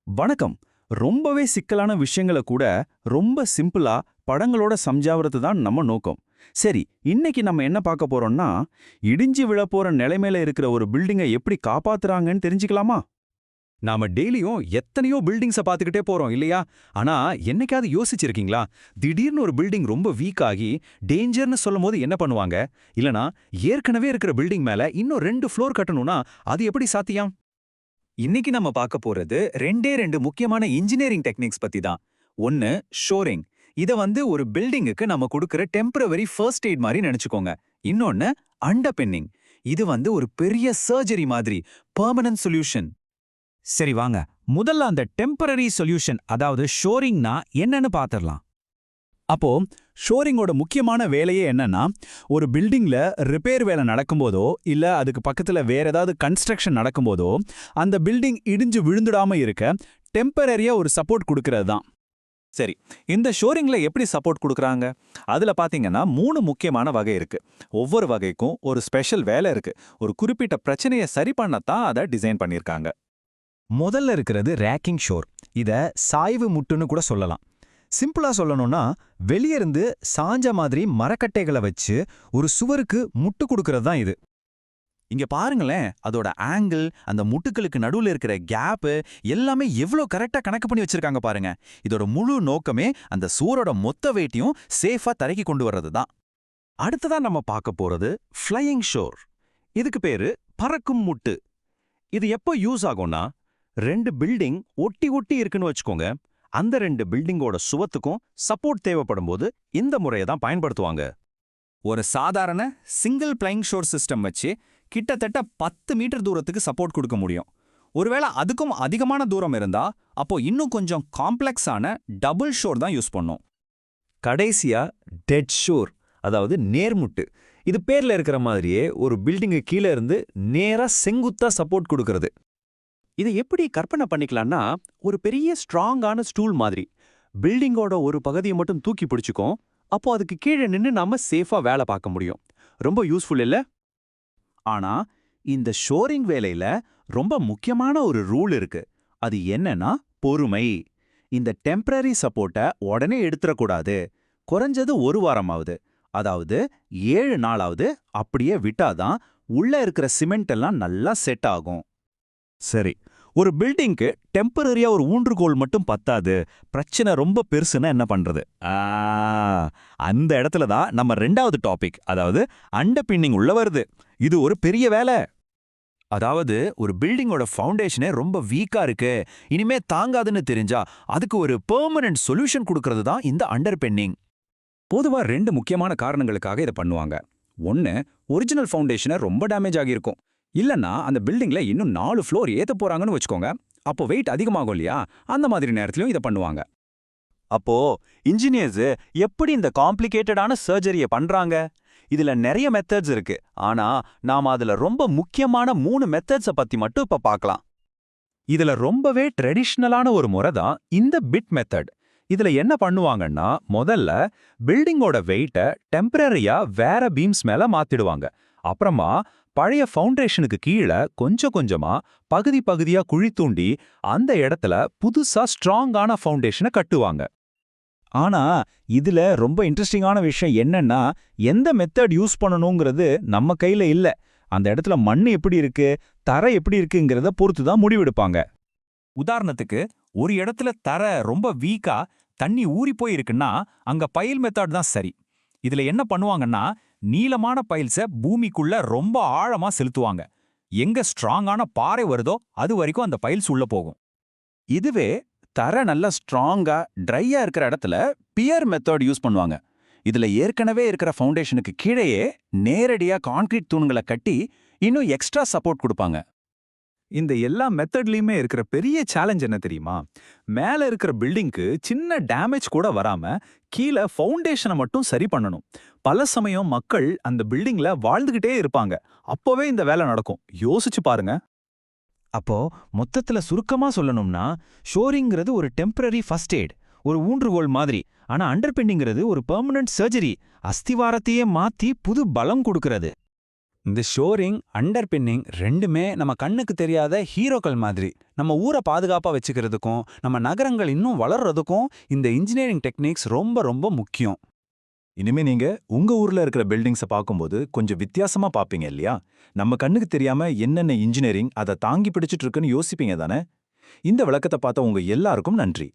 வணக்கம். ரொம்பவே சிக்கலான விஷயங்கள கூட ரொம்ப சிம்பிளா படங்களோட சம்ஜாவறது தான் நம்ம நோக்கம். சரி, இன்னைக்கு நம்ம என்ன பார்க்க போறோம்னா, இடிஞ்சு விழப்போற நிலைமையில இருக்கிற ஒரு பில்டிங்கை எப்படி காப்பாத்துறாங்கன்னு தெரிஞ்சுக்கலாமா? நாம டெய்லியும் எத்தனையோ பில்டிங்ஸ பாத்துக்கிட்டே போறோம் இல்லையா? ஆனா என்னைக்காவது யோசிச்சிருக்கீங்களா? திடீர்னு ஒரு பில்டிங் ரொம்ப வீக் ஆகி டேஞ்சர்னு சொல்லும்போது என்ன பண்ணுவாங்க? இல்லனா ஏற்கனவே இருக்கிற பில்டிங் மேல இன்னும் 2 ஃப்ளோர் கட்டணும்னா அது எப்படி சாத்தியம்? இன்னைக்கு நம்ம பார்க்க போறது ரெண்டு முக்கியமான இன்ஜினியரிங் டெக்னிக்ஸ் பத்தி தான். ஒன்னு ஷோரிங். இத ஒரு பில்டிங்குக்கு நம்ம கொடுக்கிற டெம்பரவரி ஃபர்ஸ்ட் எய்ட் மாதிரி நினைச்சுக்கோங்க. இன்னொன்னு அண்டர்பின்னிங். இது ஒரு பெரிய சர்ஜரி மாதிரி, பெர்மனன்ட் சொல்யூஷன். சரி வாங்க, முதல்ல அந்த டெம்பரரி சொல்யூஷன் அதாவது ஷோரிங்னா என்னன்னு பாத்திரலாம். அப்போ ஷோரிங்கோட முக்கியமான வேலையே என்னன்னா, ஒரு பில்டிங்ல ரிப்பேர் வேலை நடக்கும்போதோ இல்ல அதுக்கு பக்கத்துல வேற ஏதாவது கன்ஸ்ட்ரக்ஷன் நடக்கும்போதோ அந்த பில்டிங் இடிஞ்சு விழுந்துடாம இருக்க டெம்பரரியா ஒரு சப்போர்ட் கொடுக்கறது தான். சரி, இந்த ஷோரிங்ல எப்படி சப்போர்ட் கொடுக்கறாங்க? அதுல பாத்தீங்கன்னா 3 முக்கியமான வகை இருக்கு. ஒவ்வொரு வகைக்கும் ஒரு ஸ்பெஷல் வேலை இருக்கு. ஒரு குறிப்பிட்ட பிரச்சனையை சரி பண்ணத்தான் அதை டிசைன் பண்ணிருக்காங்க. முதல்ல இருக்கிறது ரேக்கிங் ஷோர். இத சாய்வு முட்டுன்னு கூட சொல்லலாம். சிம்பிளா சொல்லணும்னா, வெளிய இருந்து சாஞ்ச மாதிரி மரக்கட்டைகளை வச்சு ஒரு சுவருக்கு முட்டு கொடுக்கறது தான் இது. இங்க பாருங்களேன், அதோட ஆங்கிள், அந்த முட்டுக்களுக்கு நடுவுல இருக்கிற கேப் எல்லாமே எவ்வளவு கரெக்டா கணக்கு பண்ணி வச்சிருக்காங்க பாருங்க. இதோட முழு நோக்கமே அந்த சுவரோட மொத்த வெயிட்டையும் சேஃபா தரைக்கு கொண்டு வர்றது தான். அடுத்ததா நம்ம பார்க்க போறது ஃப்ளையிங் ஷோர். இதுக்கு பேரு பறக்கும் முட்டு. இது எப்போ யூஸ் ஆகும்னா, 2 பில்டிங் ஒட்டி ஒட்டி இருக்குன்னு வச்சுக்கோங்க. அந்த 2 பில்டிங்கோட சுவத்துக்கும் சப்போர்ட் தேவைப்படும் போது இந்த முறையை தான் பயன்படுத்துவாங்க. ஒரு சாதாரண சிங்கிள் பிளைங் ஷோர் சிஸ்டம் வச்சு கிட்டத்தட்ட 10 மீட்டர் தூரத்துக்கு சப்போர்ட் கொடுக்க முடியும். ஒருவேளை அதுக்கும் அதிகமான தூரம் இருந்தா அப்போ இன்னும் கொஞ்சம் காம்ப்ளெக்ஸான டபுள் ஷோர் தான் யூஸ் பண்ணும். கடைசியா டெட் ஷோர், அதாவது நேர்முட்டு. இது பேர்ல இருக்கிற மாதிரியே ஒரு பில்டிங்கு கீழே இருந்து நேரா செங்குத்தா சப்போர்ட் கொடுக்கறது. இதை எப்படி கற்பனை பண்ணிக்கலாம்னா, ஒரு பெரிய ஸ்ட்ராங்கான ஸ்டூல் மாதிரி பில்டிங்கோட ஒரு பகுதியை மட்டும் தூக்கி பிடிச்சுக்கும். அப்போ அதுக்கு கீழே நின்று நாம சேஃபா வேலை பார்க்க முடியும். ரொம்ப யூஸ்ஃபுல் இல்ல? ஆனா இந்த ஷோரிங் வேலையில ரொம்ப முக்கியமான ஒரு ரூல் இருக்கு. அது என்னன்னா பொறுமை. இந்த டெம்பரரி சப்போர்ட்டை உடனே எடுத்துடக்கூடாது. குறைஞ்சது 1 வாரமாவது, அதாவது 7 நாளாவது அப்படியே விட்டாதான் உள்ள இருக்கிற சிமெண்ட் எல்லாம் நல்லா செட் ஆகும். சரி, ஒரு பில்டிங்க்கு டெம்பரரியா ஒரு ஊன்றுகோல் மட்டும் பத்தாது, பிரச்சனை ரொம்ப பெருசுன்னா என்ன பண்றது? அந்த இடத்துல தான் நம்ம 2வது டாபிக், அதாவது அண்டர்பின்னிங் உள்ள வருது. இது ஒரு பெரிய வேலை. அதாவது ஒரு பில்டிங்கோட ஃபவுண்டேஷனே ரொம்ப வீக்கா இருக்கு, இனிமே தாங்காதுன்னு தெரிஞ்சா அதுக்கு ஒரு பெர்மனன்ட் சொல்யூஷன் கொடுக்கறது தான் இந்த அண்டர்பின்னிங். பொதுவா 2 முக்கியமான காரணங்களுக்காக இதை பண்ணுவாங்க. ஒன்னு, ஒரிஜினல் ஃபவுண்டேஷனை ரொம்ப டேமேஜ் ஆகியிருக்கும். இல்லன்னா அந்த பில்டிங்ல இன்னும் 4 ஃப்ளோர் ஏத்த போறாங்கன்னு வச்சுக்கோங்க. அப்போ வெயிட் அதிகமாகும் இல்லையா? அந்த மாதிரி நேரத்திலும் இதை பண்ணுவாங்க. அப்போ இன்ஜினியர்ஸ் எப்படி இந்த காம்ப்ளிகேட்டடான சர்ஜரியை பண்றாங்க? இதுல நிறைய மெத்தட்ஸ் இருக்கு. ஆனா நாம அதுல ரொம்ப முக்கியமான 3 மெத்தட்ஸ பத்தி மட்டும் இப்ப பார்க்கலாம். இதுல ரொம்பவே ட்ரெடிஷ்னலான ஒரு முறை தான் இந்த பிட் மெத்தட். இதுல என்ன பண்ணுவாங்கன்னா, முதல்ல பில்டிங்கோட வெயிட்டை டெம்பரரியா வேற பீம்ஸ் மேல மாத்திடுவாங்க. அப்புறமா பழைய ஃபவுண்டேஷனுக்கு கீழே கொஞ்சம் கொஞ்சமா பகுதி பகுதியா குழி தூண்டி அந்த இடத்துல புதுசா ஸ்ட்ராங்கான ஃபவுண்டேஷனை கட்டுவாங்க. ஆனா இதுல ரொம்ப இன்ட்ரெஸ்டிங்கான விஷயம் என்னன்னா, எந்த மெத்தட் யூஸ் பண்ணணுங்கிறது நம்ம கையில இல்ல. அந்த இடத்துல மண்ணு எப்படி இருக்கு, தரை எப்படி இருக்குங்கிறத பொறுத்து தான் முடிவெடுப்பாங்க. உதாரணத்துக்கு, ஒரு இடத்துல தரை ரொம்ப வீக்கா தண்ணி ஊறி போய் இருக்குன்னா அங்க பைல் மெத்தட் தான் சரி. இதுல என்ன பண்ணுவாங்கன்னா, நீளமான பைல்ஸை பூமிக்குள்ள ரொம்ப ஆழமா செலுத்துவாங்க. எங்க ஸ்ட்ராங்கான பாறை வருதோ அது வரைக்கும் அந்த பைல்ஸ் உள்ள போகும். இதுவே தரை நல்லா ஸ்ட்ராங்கா ட்ரையா இருக்கிற இடத்துல பியர் மெத்தட் யூஸ் பண்ணுவாங்க. இதுல ஏற்கனவே இருக்கிற ஃபவுண்டேஷனுக்கு கீழேயே நேரடியா கான்கிரீட் தூண்களை கட்டி இன்னும் எக்ஸ்ட்ரா சப்போர்ட் கொடுப்பாங்க. இந்த எல்லா மெத்தட்லயுமே இருக்கிற பெரிய சேலஞ்ச் என்ன தெரியுமா? மேல இருக்கிற பில்டிங்க்கு சின்ன டேமேஜ் கூட வராம கீழே ஃபவுண்டேஷனை மட்டும் சரி பண்ணணும். பல சமயம் மக்கள் அந்த பில்டிங்ல வாழ்ந்துகிட்டே இருப்பாங்க. அப்போவே இந்த வேலை நடக்கும். யோசிச்சு பாருங்க. அப்போ மொத்தத்துல சுருக்கமா சொல்லணும்னா, ஷோரிங்கிறது ஒரு டெம்பரரி ஃபர்ஸ்ட் எய்ட், ஒரு ஊன்றுகோல் மாதிரி. ஆனா அண்டர்பின்னிங்கிறது ஒரு பெர்மனன்ட் சர்ஜரி, அஸ்திவாரத்தையே மாத்தி புது பலம் கொடுக்கறது. இந்த ஷோரிங், அண்டர் பின்னிங் ரெண்டுமே நம்ம கண்ணுக்கு தெரியாத ஹீரோக்கள் மாதிரி. நம்ம ஊரை பாதுகாப்பா வச்சுக்கிறதுக்கும் நம்ம நகரங்கள் இன்னும் வளர்றதுக்கும் இந்த இன்ஜினியரிங் டெக்னிக்ஸ் ரொம்ப ரொம்ப முக்கியம். இனிமே நீங்க உங்க ஊர்ல இருக்கிற பில்டிங்ஸை பார்க்கும்போது கொஞ்சம் வித்தியாசமா பார்ப்பீங்க இல்லையா? நம்ம கண்ணுக்கு தெரியாம என்னென்ன இன்ஜினியரிங் அதை தாங்கி பிடிச்சிட்டு இருக்குன்னு யோசிப்பீங்க தானே? இந்த விளக்கத்தை பார்த்த உங்க எல்லாருக்கும் நன்றி.